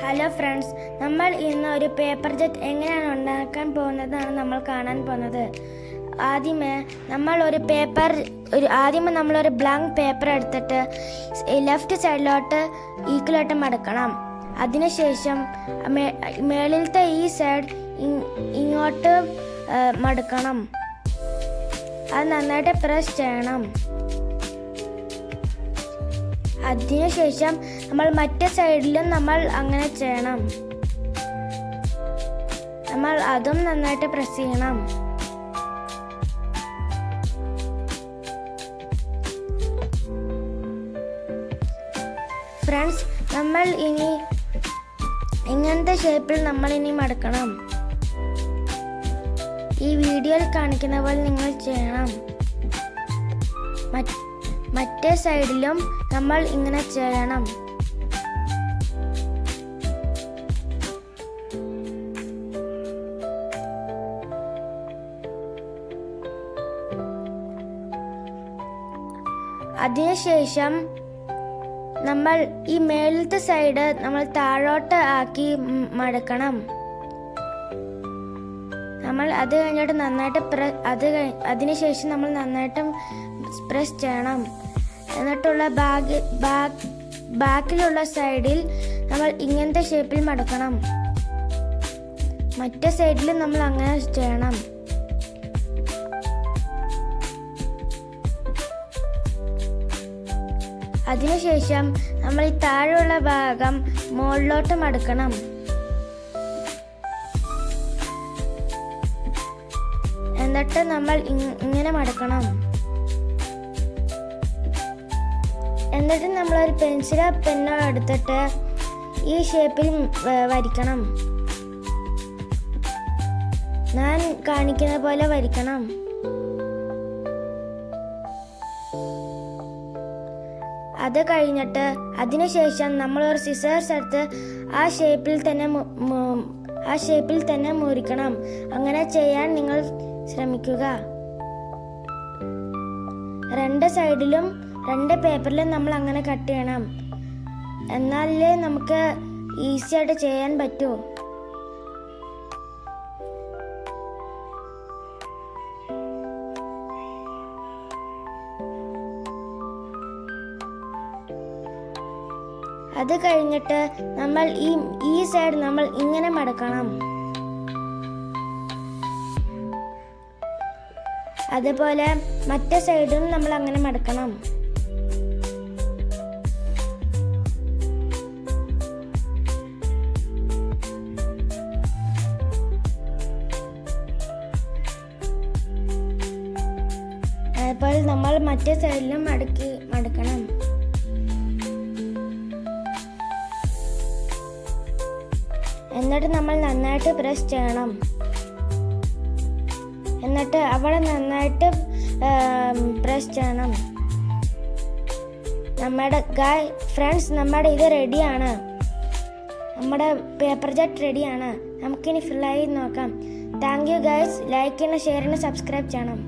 Hello friends, നമ്മൾ ഇന്ന് ഒരു പേപ്പർ ജെറ്റ് എങ്ങനെയാണ് ഉണ്ടാക്കാൻ പോകുന്നതാണ് നമ്മൾ കാണാൻ പോകുന്നത്. ആദ്യമേ നമ്മൾ ഒരു ബ്ലാങ്ക് പേപ്പർ എടുത്തിട്ട് ലെഫ്റ്റ് സൈഡിലോട്ട് ഈക്വലായിട്ട് മടക്കണം. അതിനുശേഷം മേളിലത്തെ ഈ സൈഡ് ഇങ്ങോട്ട് മടക്കണം. അത് നന്നായിട്ട് പ്രസ് ചെയ്യണം. അതിനുശേഷം നമ്മൾ മറ്റേ സൈഡിലും നമ്മൾ അങ്ങനെ ചെയ്യണം. നമ്മൾ അതും നന്നായിട്ട് പ്രസ് ചെയ്യണം. ഫ്രണ്ട്സ്, നമ്മൾ ഇനി ഇങ്ങനത്തെ ഷേപ്പിൽ നമ്മൾ ഇനി മടക്കണം. ഈ വീഡിയോയിൽ കാണിക്കുന്ന പോലെ നിങ്ങൾ ചെയ്യണം. മറ്റേ സൈഡിലും നമ്മൾ ഇങ്ങനെ ചെയ്യണം. അതിനുശേഷം നമ്മൾ ഈ മേലത്തെ സൈഡ് നമ്മൾ താഴോട്ട് ആക്കി മടക്കണം. നമ്മൾ അത് കഴിഞ്ഞിട്ട് നന്നായിട്ട് അതിനുശേഷം നമ്മൾ നന്നായിട്ട് പ്രസ് ചെയ്യണം. എന്നിട്ടുള്ള ബാക്കിലുള്ള സൈഡിൽ നമ്മൾ ഇങ്ങനത്തെ ഷേപ്പിൽ മടക്കണം. മറ്റേ സൈഡിൽ നമ്മൾ അങ്ങനെ ചെയ്യണം. അതിനുശേഷം നമ്മൾ ഈ താഴെയുള്ള ഭാഗം മുകളിലോട്ട് മടക്കണം. എന്നിട്ട് നമ്മൾ ഇങ്ങനെ മടക്കണം. എന്നിട്ട് നമ്മളൊരു പെൻസിലോ പെന്നോ എടുത്തിട്ട് ഈ ഷേപ്പിൽ വരയ്ക്കണം. ഞാൻ കാണിക്കുന്ന പോലെ വരയ്ക്കണം. അത് കഴിഞ്ഞിട്ട് അതിനുശേഷം നമ്മളൊരു സിസേഴ്സ് എടുത്ത് ആ ഷേപ്പിൽ തന്നെ മുറിക്കണം. അങ്ങനെ ചെയ്യാൻ നിങ്ങൾ ശ്രമിക്കുക. രണ്ട് സൈഡിലും രണ്ട് പേപ്പറിലും നമ്മൾ അങ്ങനെ കട്ട് ചെയ്യണം. എന്നാലേ നമുക്ക് ഈസി ആയിട്ട് ചെയ്യാൻ പറ്റൂ. അത് കഴിഞ്ഞിട്ട് നമ്മൾ ഈ സൈഡ് നമ്മൾ ഇങ്ങനെ മടക്കണം. അതുപോലെ മറ്റേ സൈഡും നമ്മൾ അങ്ങനെ മടക്കണം. അതുപോലെ നമ്മൾ മറ്റേ സൈഡിലും മടക്കണം. എന്നിട്ട് നമ്മൾ നന്നായിട്ട് പ്രസ് ചെയ്യണം. എന്നിട്ട് അവിടെ നന്നായിട്ട് പ്രസ് ചെയ്യണം. നമ്മുടെ ഇത് റെഡിയാണ്. നമ്മുടെ പേപ്പർ ജെറ്റ് റെഡിയാണ്. നമുക്കിനി ഫിൽ ആയി നോക്കാം. Thank you guys. ലൈക്ക് ചെയ്യണം, ഷെയർ ചെയ്യണം, സബ്സ്ക്രൈബ് ചെയ്യണം.